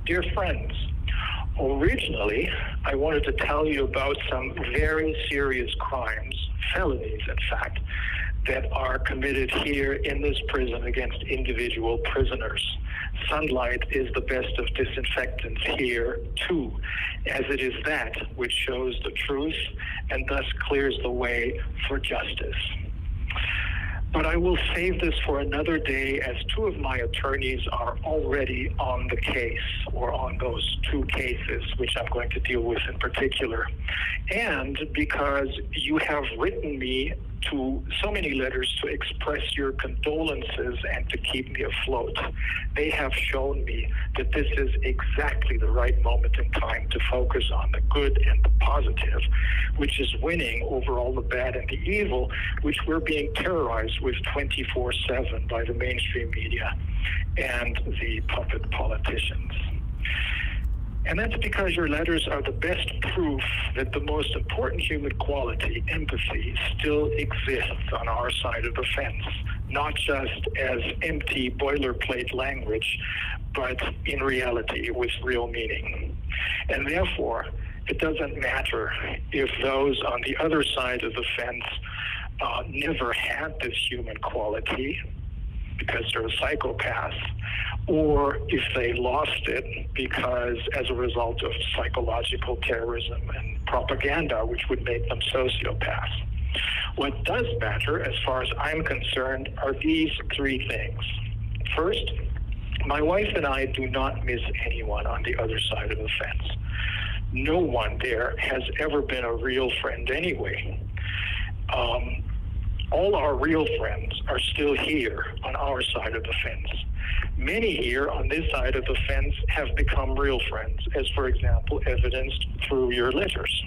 Dear friends, originally I wanted to tell you about some very serious crimes, felonies in fact, that are committed here in this prison against individual prisoners. Sunlight is the best of disinfectants here too, as it is that which shows the truth and thus clears the way for justice. But I will save this for another day, as two of my attorneys are already on the case, or on those two cases, which I'm going to deal with in particular. And because you have written me to so many letters to express your condolences and to keep me afloat, they have shown me that this is exactly the right moment in time to focus on the good and the positive, which is winning over all the bad and the evil, which we're being terrorized with 24/7 by the mainstream media and the puppet politicians. And that's because your letters are the best proof that the most important human quality, empathy, still exists on our side of the fence, not just as empty boilerplate language, but in reality with real meaning. And therefore, it doesn't matter if those on the other side of the fence never had this human quality, because they're psychopaths, or if they lost it because as a result of psychological terrorism and propaganda, which would make them sociopaths. What does matter, as far as I'm concerned, are these three things. First, my wife and I do not miss anyone on the other side of the fence. No one there has ever been a real friend anyway. All our real friends are still here on our side of the fence. Many here on this side of the fence have become real friends, as for example evidenced through your letters.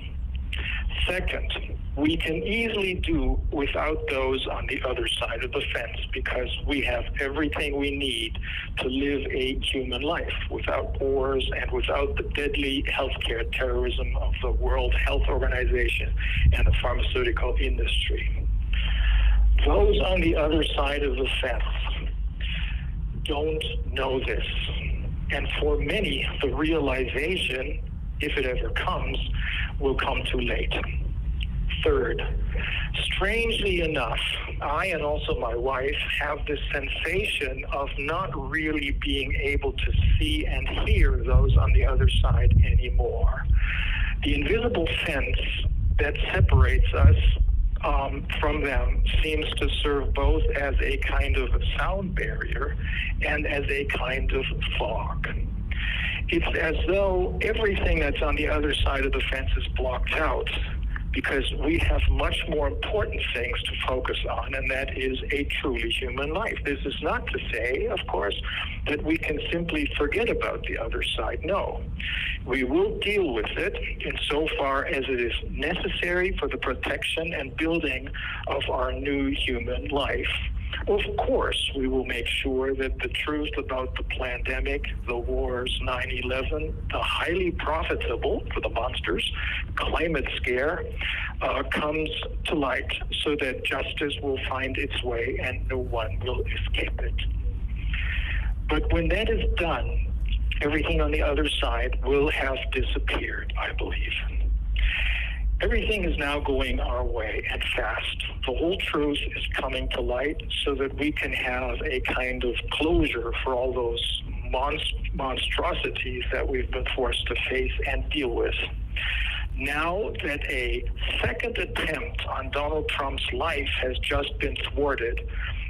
Second, we can easily do without those on the other side of the fence, because we have everything we need to live a human life without wars and without the deadly healthcare terrorism of the World Health Organization and the pharmaceutical industry. Those on the other side of the fence don't know this. And for many, the realization, if it ever comes, will come too late. Third, strangely enough, I and also my wife have this sensation of not really being able to see and hear those on the other side anymore. The invisible fence that separates us from them seems to serve both as a kind of sound barrier and as a kind of fog. It's as though everything that's on the other side of the fence is blocked out, because we have much more important things to focus on, and that is a truly human life. This is not to say, of course, that we can simply forget about the other side. No. We will deal with it insofar as it is necessary for the protection and building of our new human life. Of course, we will make sure that the truth about the pandemic, the wars, 9/11, the highly profitable, for the monsters, climate scare, comes to light, so that justice will find its way and no one will escape it. But when that is done, everything on the other side will have disappeared, I believe. Everything is now going our way, and fast. The whole truth is coming to light, so that we can have a kind of closure for all those monstrosities that we've been forced to face and deal with. Now that a second attempt on Donald Trump's life has just been thwarted,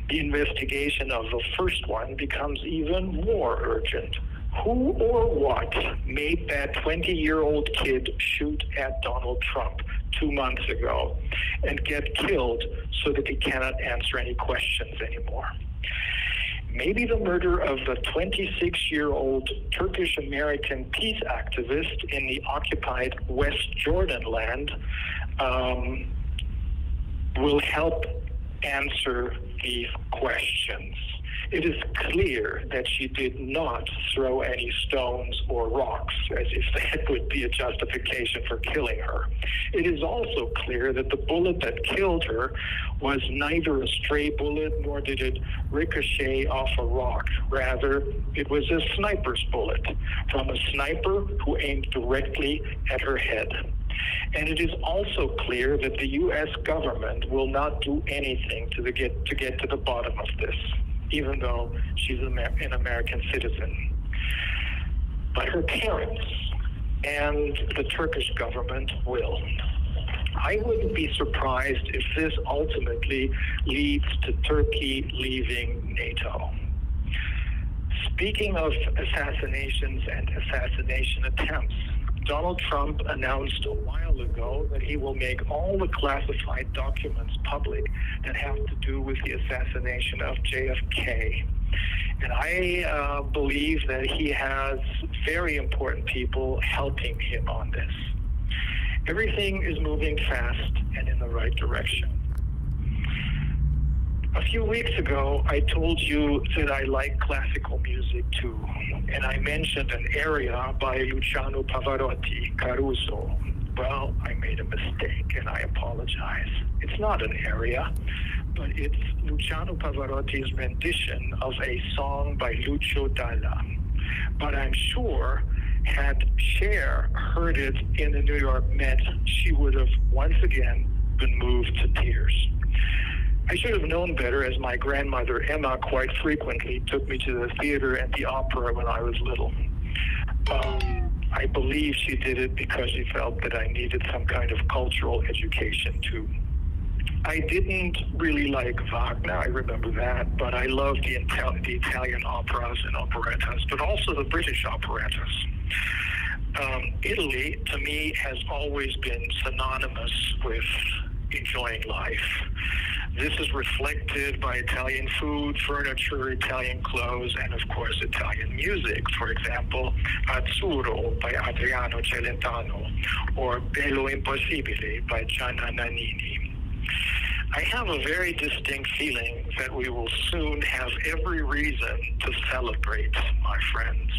the investigation of the first one becomes even more urgent. Who or what made that 20-year-old kid shoot at Donald Trump 2 months ago and get killed so that he cannot answer any questions anymore? Maybe the murder of the 26-year-old Turkish-American peace activist in the occupied West Jordan land will help answer these questions. It is clear that she did not throw any stones or rocks, as if that would be a justification for killing her. It is also clear that the bullet that killed her was neither a stray bullet nor did it ricochet off a rock. Rather, it was a sniper's bullet from a sniper who aimed directly at her head. And it is also clear that the U.S. government will not do anything to get to the bottom of this, even though she's an American citizen. But her parents and the Turkish government will. I wouldn't be surprised if this ultimately leads to Turkey leaving NATO. Speaking of assassinations and assassination attempts, Donald Trump announced a while ago that he will make all the classified documents public that have to do with the assassination of JFK. And I believe that he has very important people helping him on this. Everything is moving fast and in the right direction. A few weeks ago, I told you that I like classical music too, and I mentioned an aria by Luciano Pavarotti, Caruso. Well, I made a mistake, and I apologize. It's not an aria, but it's Luciano Pavarotti's rendition of a song by Lucio Dalla. But I'm sure had Cher heard it in the New York Met, she would have once again been moved to tears. I should have known better, as my grandmother Emma quite frequently took me to the theater and the opera when I was little. I believe she did it because she felt that I needed some kind of cultural education too. I didn't really like Wagner, I remember that, but I loved the Italian operas and operettas, but also the British operettas. Italy, to me, has always been synonymous with enjoying life. This is reflected by Italian food, furniture, Italian clothes, and of course Italian music. For example, Azzurro by Adriano Celentano, or Bello Impossibile by Gianna Nannini. I have a very distinct feeling that we will soon have every reason to celebrate, my friends.